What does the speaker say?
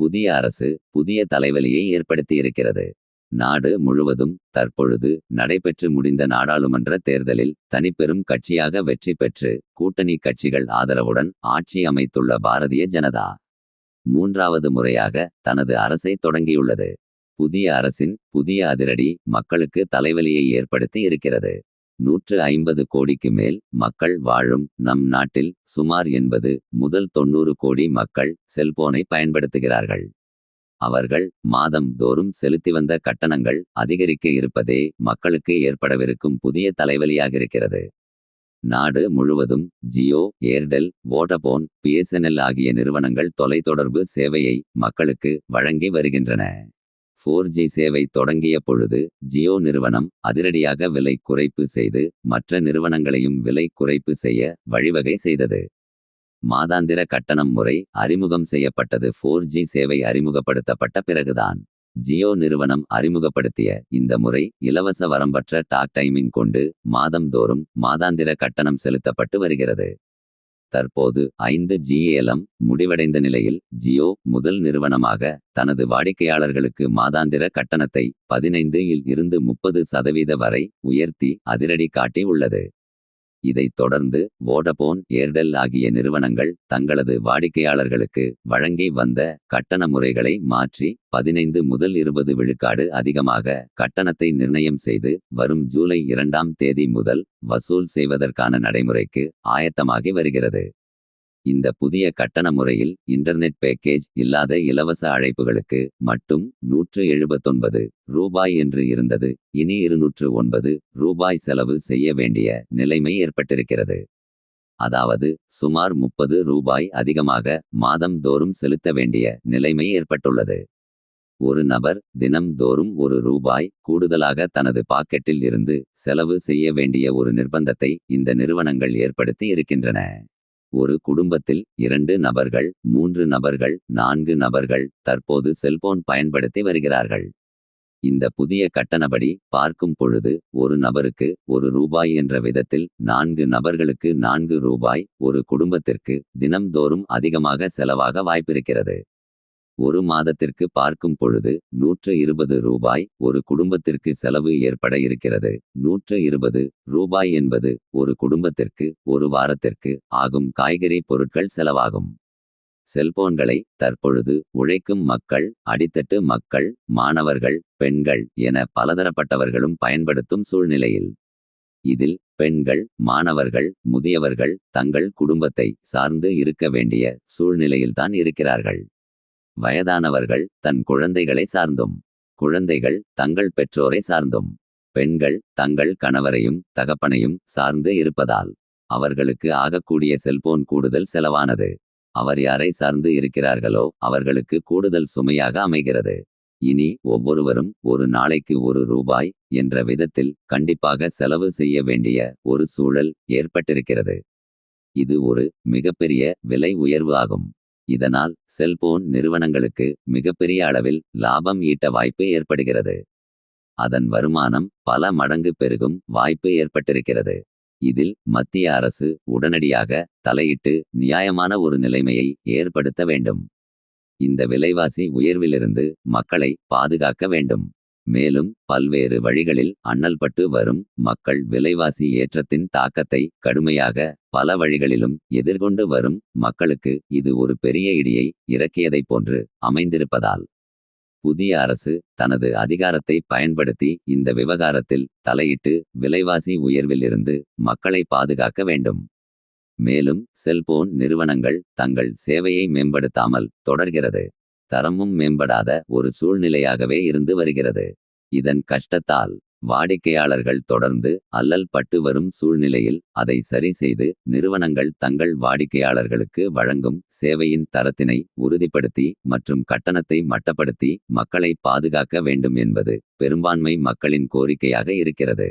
புதிய அரசு புதிய தலைவலியை ஏற்படுத்தியிருக்கிறது. நாடு முழுவதும் தற்பொழுது நடைபெற்று முடிந்த நாடாளுமன்ற தேர்தலில் தனிப்பெரும் கட்சியாக வெற்றி பெற்று கூட்டணி கட்சிகள் ஆதரவுடன் ஆட்சி அமைத்துள்ள பாரதிய ஜனதா மூன்றாவது முறையாக தனது அரசை தொடங்கியுள்ளது. புதிய அரசின் புதிய அதிரடி மக்களுக்கு தலைவலியை ஏற்படுத்தி இருக்கிறது. 150 கோடிக்கு மேல் மக்கள் வாழும் நம் நாட்டில் சுமார் 80 முதல் 90 கோடி மக்கள் செல்போனை பயன்படுத்துகிறார்கள். அவர்கள் மாதம் தோறும் செலுத்தி வந்த கட்டணங்கள் அதிகரிக்க இருப்பதே மக்களுக்கு ஏற்படவிருக்கும் புதிய தலைவலியாகிருக்கிறது. நாடு முழுவதும் ஜியோ, ஏர்டெல், வோடபோன், பிஎஸ்என்எல் ஆகிய நிறுவனங்கள் தொலைத்தொடர்பு சேவையை மக்களுக்கு வழங்கி வருகின்றன. 4G சேவை தொடங்கிய பொழுது ஜியோ நிறுவனம் அதிரடியாக விலை குறைப்பு செய்து மற்ற நிறுவனங்களையும் விலை குறைப்பு செய்ய வழிவகை செய்தது. மாதாந்திர கட்டணம் முறை அறிமுகம் செய்யப்பட்டது 4G சேவை அறிமுகப்படுத்தப்பட்ட பிறகுதான். ஜியோ நிறுவனம் அறிமுகப்படுத்திய இந்த முறை இலவச வரம்பற்ற டாக் டைமிங் கொண்டு மாதந்தோறும் மாதாந்திர கட்டணம் செலுத்தப்பட்டு வருகிறது. தற்போது 5G ஏலம் முடிவடைந்த நிலையில் ஜியோ முதல் நிறுவனமாக தனது வாடிக்கையாளர்களுக்கு மாதாந்திர கட்டணத்தை 15 இருந்து 30% வரை உயர்த்தி அதிரடி காட்டி உள்ளது. இதைத் தொடர்ந்து வோடபோன், ஏர்டெல் ஆகிய நிறுவனங்கள் தங்களது வாடிக்கையாளர்களுக்கு வழங்கி வந்த கட்டண முறைகளை மாற்றி 15 முதல் 20 விழுக்காடு அதிகமாக கட்டணத்தை நிர்ணயம் செய்து வரும் ஜூலை 2ஆம் தேதி முதல் வசூல் செய்வதற்கான நடைமுறைக்கு ஆயத்தமாகி வருகிறது. இந்த புதிய கட்டண முறையில் இன்டர்நெட் பேக்கேஜ் இல்லாத இலவச அழைப்புகளுக்கு மட்டும் ரூ. 179 என்று இருந்தது. இனி ரூ. 209 செலவு செய்ய வேண்டிய நிலைமை ஏற்பட்டிருக்கிறது. அதாவது சுமார் ரூ. 30 அதிகமாக மாதம் தோறும் செலுத்த வேண்டிய நிலைமை ஏற்பட்டுள்ளது. ஒரு நபர் தினம் தோறும் ரூ. கூடுதலாக தனது பாக்கெட்டில் இருந்து செலவு செய்ய வேண்டிய ஒரு நிர்பந்தத்தை இந்த நிறுவனங்கள் ஏற்படுத்தி இருக்கின்றன. ஒரு குடும்பத்தில் 2 நபர்கள், 3 நபர்கள், 4 நபர்கள் தற்போது செல்போன் பயன்படுத்தி வருகிறார்கள். இந்த புதிய கட்டணப்படி பார்க்கும் பொழுது ஒரு நபருக்கு ரூ. என்ற விதத்தில் 4 நபர்களுக்கு ரூ. ஒரு குடும்பத்திற்கு தினம்தோறும் அதிகமாக செலவாக வாய்ப்பிருக்கிறது. ஒரு மாதத்திற்கு பார்க்கும் பொழுது ரூ. 120 ஒரு குடும்பத்திற்கு செலவு ஏற்பட இருக்கிறது. ரூ. 120 என்பது ஒரு குடும்பத்திற்கு ஒரு வாரத்திற்கு ஆகும் காய்கறி பொருட்கள் செலவாகும். செல்போன்களை தற்பொழுது உழைக்கும் மக்கள், அடித்தட்டு மக்கள், மாணவர்கள், பெண்கள் என பலதரப்பட்டவர்களும் பயன்படுத்தும் சூழ்நிலையில் இதில் பெண்கள், மாணவர்கள், முதியவர்கள் தங்கள் குடும்பத்தை சார்ந்து இருக்க வேண்டிய சூழ்நிலையில்தான் இருக்கிறார்கள். வயதானவர்கள் தன் குழந்தைகளை சார்ந்தும், குழந்தைகள் தங்கள் பெற்றோரை சார்ந்தும், பெண்கள் தங்கள் கணவரையும் தகப்பனையும் சார்ந்து இருப்பதால் அவர்களுக்கு ஆகக்கூடிய செல்போன் கூடுதல் செலவானது. அவர் யாரை சார்ந்து இருக்கிறார்களோ அவர்களுக்கு கூடுதல் சுமையாக அமைகிறது. இனி ஒவ்வொருவரும் ஒரு நாளைக்கு ரூ. என்ற விதத்தில் கண்டிப்பாக செலவு செய்ய வேண்டிய ஒரு சூழல் ஏற்பட்டிருக்கிறது. இது ஒரு மிகப்பெரிய விலை உயர்வு ஆகும். இதனால் செல்போன் நிறுவனங்களுக்கு மிகப்பெரிய அளவில் லாபம் ஈட்ட வாய்ப்பு ஏற்படுகிறது. அதன் வருமானம் பல மடங்கு பெருகும் வாய்ப்பு ஏற்பட்டிருக்கிறது. இதில் மத்திய அரசு உடனடியாக தலையிட்டு நியாயமான ஒரு நிலைமையை ஏற்படுத்த வேண்டும். இந்த விலைவாசி உயர்விலிருந்து மக்களை பாதுகாக்க வேண்டும். மேலும் பல்வேறு வழிகளில் அண்ணல்பட்டு வரும் மக்கள் விலைவாசி ஏற்றத்தின் தாக்கத்தை கடுமையாக பல வழிகளிலும் எதிர்கொண்டு வரும் மக்களுக்கு இது ஒரு பெரிய இடியை இறக்கியதைப் போன்று அமைந்திருப்பதால் புதிய அரசு தனது அதிகாரத்தை பயன்படுத்தி இந்த விவகாரத்தில் தலையிட்டு விலைவாசி உயர்வில் இருந்து மக்களை பாதுகாக்க வேண்டும். மேலும் செல்போன் நிறுவனங்கள் தங்கள் சேவையை மேம்படுத்தாமல் தொடர்கிறது. தரமும் மேம்படாத ஒரு சூழ்நிலையாகவே இருந்து வருகிறது. இதன் கஷ்டத்தால் வாடிக்கையாளர்கள் தொடர்ந்து அல்லல் பட்டு வரும் சூழ்நிலையில் அதை சரி செய்து நிறுவனங்கள் தங்கள் வாடிக்கையாளர்களுக்கு வழங்கும் சேவையின் தரத்தினை உறுதிப்படுத்தி மற்றும் கட்டணத்தை மட்டப்படுத்தி மக்களை பாதுகாக்க வேண்டும் என்பது பெரும்பான்மை மக்களின் கோரிக்கையாக இருக்கிறது.